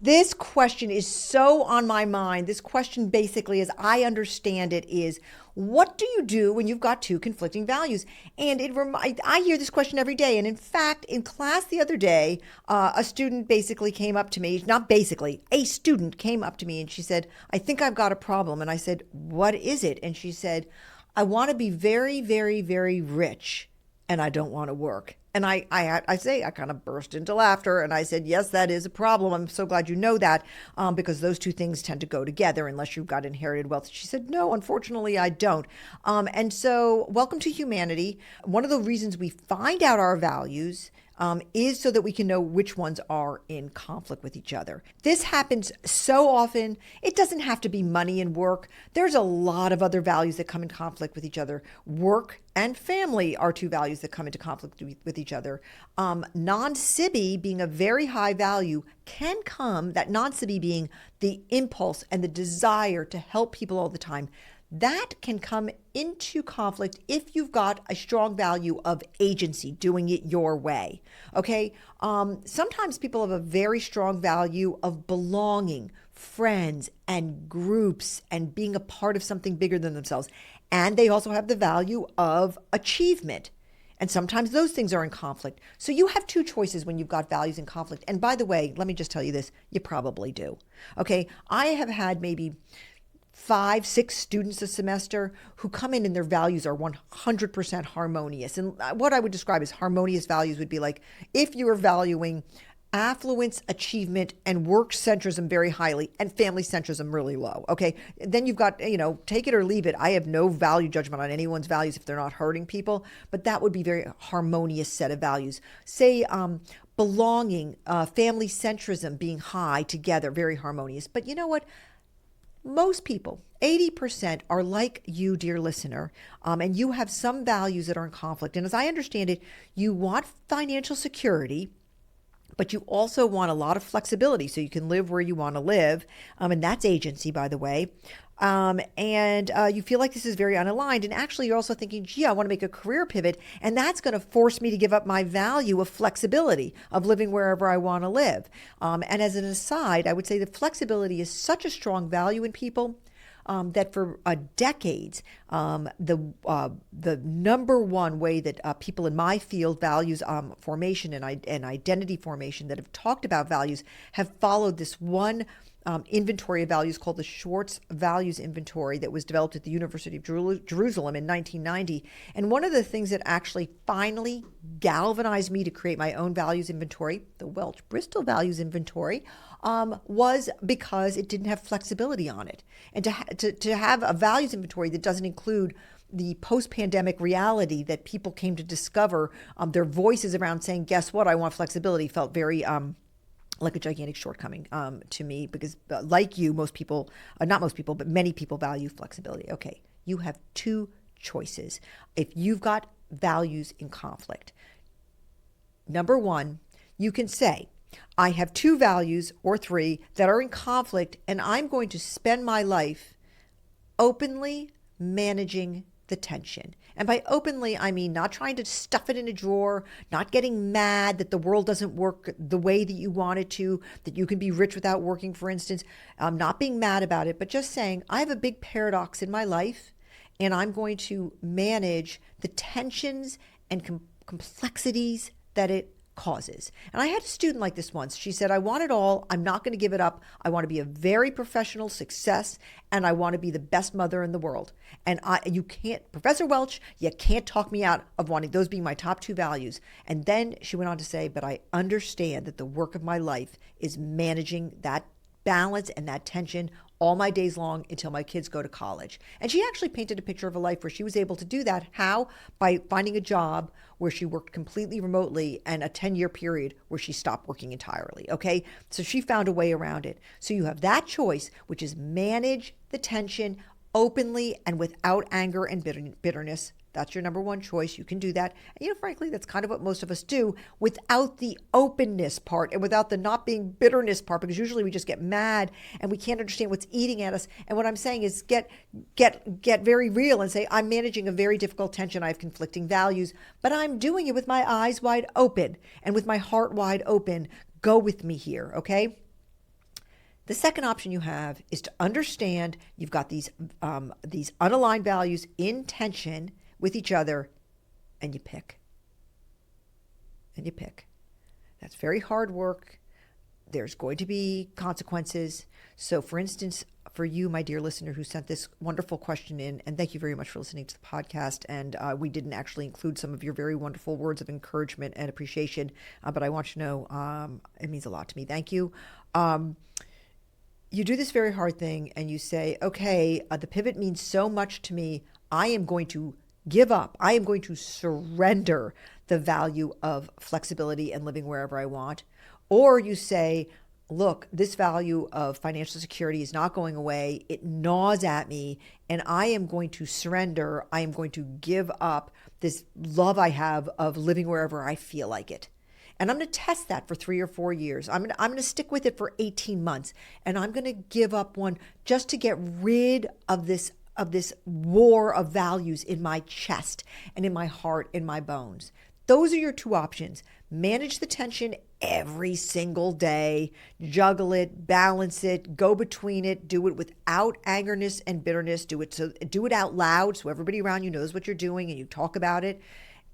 This question is so on my mind. This question basically, as I understand it, is what do you do when you've got two conflicting values? And I hear this question every day. And in fact, in class the other day, a student basically came up to me, not basically, a student came up to me and she said, I think I've got a problem. And I said, what is it? And she said, I want to be very, very, very rich and I don't want to work. And I kind of burst into laughter and I said, yes, that is a problem. I'm so glad you know that because those two things tend to go together unless you've got inherited wealth. She said, no, unfortunately, I don't. And so, welcome to humanity. One of the reasons we find out our values is so that we can know which ones are in conflict with each other. This happens so often. It doesn't have to be money and work. There's a lot of other values that come in conflict with each other. Work and family are two values that come into conflict with each other. Non-SIBI being a very high value can come, that non-SIBI being the impulse and the desire to help people all the time, that can come into conflict if you've got a strong value of agency, doing it your way. Okay. Sometimes people have a very strong value of belonging, friends, and groups, and being a part of something bigger than themselves. And they also have the value of achievement. And sometimes those things are in conflict. So you have two choices when you've got values in conflict. And by the way, let me just tell you this, you probably do. Okay. I have had maybe 5, 6 students a semester who come in and their values are 100% harmonious. And what I would describe as harmonious values would be like if you are valuing affluence, achievement, and work centrism very highly and family centrism really low. Okay. Then you've got, take it or leave it. I have no value judgment on anyone's values if they're not hurting people, but that would be very harmonious set of values. Say, belonging, family centrism being high together, very harmonious. But you know what? Most people, 80%, are like you, dear listener, and you have some values that are in conflict. And as I understand it, you want financial security, but you also want a lot of flexibility so you can live where you want to live. And that's agency, by the way. And you feel like this is very unaligned. And actually, you're also thinking, gee, I want to make a career pivot. And that's going to force me to give up my value of flexibility, of living wherever I want to live. And as an aside, I would say that flexibility is such a strong value in people that for decades, the number one way that people in my field, values formation and identity formation, that have talked about values, have followed this one inventory of values called the Schwartz Values Inventory that was developed at the University of Jerusalem in 1990. And one of the things that actually finally galvanized me to create my own values inventory, the Welch Bristol Values Inventory, was because it didn't have flexibility on it. And to have a values inventory that doesn't include the post-pandemic reality that people came to discover, their voices around saying, guess what, I want flexibility, felt very like a gigantic shortcoming to me because like you, most people, not most people, but many people value flexibility. Okay, you have two choices. If you've got values in conflict, number one, you can say, I have 2 values or 3 that are in conflict, and I'm going to spend my life openly managing the tension. And by openly, I mean not trying to stuff it in a drawer, not getting mad that the world doesn't work the way that you want it to, that you can be rich without working, for instance, not being mad about it, but just saying, I have a big paradox in my life, and I'm going to manage the tensions and complexities that it causes. And I had a student like this once. She said, I want it all. I'm not going to give it up. I want to be a very professional success, and I want to be the best mother in the world. And you can't, Professor Welch, you can't talk me out of wanting those being my top 2 values. And then she went on to say, but I understand that the work of my life is managing that balance and that tension all my days long until my kids go to college. And she actually painted a picture of a life where she was able to do that. How? By finding a job where she worked completely remotely and a 10-year period where she stopped working entirely. Okay. So she found a way around it. So you have that choice, which is manage the tension openly and without anger and bitterness. That's your number one choice. You can do that. And, frankly, that's kind of what most of us do without the openness part and without the not being bitterness part, because usually we just get mad and we can't understand what's eating at us. And what I'm saying is get very real and say, I'm managing a very difficult tension. I have conflicting values, but I'm doing it with my eyes wide open and with my heart wide open. Go with me here. Okay. The second option you have is to understand you've got these unaligned values in tension with each other, and you pick. And you pick. That's very hard work. There's going to be consequences. So, for instance, for you, my dear listener, who sent this wonderful question in, and thank you very much for listening to the podcast. And we didn't actually include some of your very wonderful words of encouragement and appreciation, but I want you to know it means a lot to me. Thank you. You do this very hard thing and you say, okay, the pivot means so much to me. I am going to give up. I am going to surrender the value of flexibility and living wherever I want. Or you say, look, this value of financial security is not going away. It gnaws at me, and I am going to surrender. I am going to give up this love I have of living wherever I feel like it. And I'm going to test that for 3 or 4 years. I'm going to stick with it for 18 months, and I'm going to give up one just to get rid of this war of values in my chest and in my heart, in my bones. Those are your two options. Manage the tension every single day, juggle it, balance it, go between it, do it without angerness and bitterness, do it out loud so everybody around you knows what you're doing and you talk about it,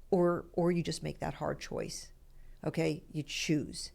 or you just make that hard choice. Okay, you choose.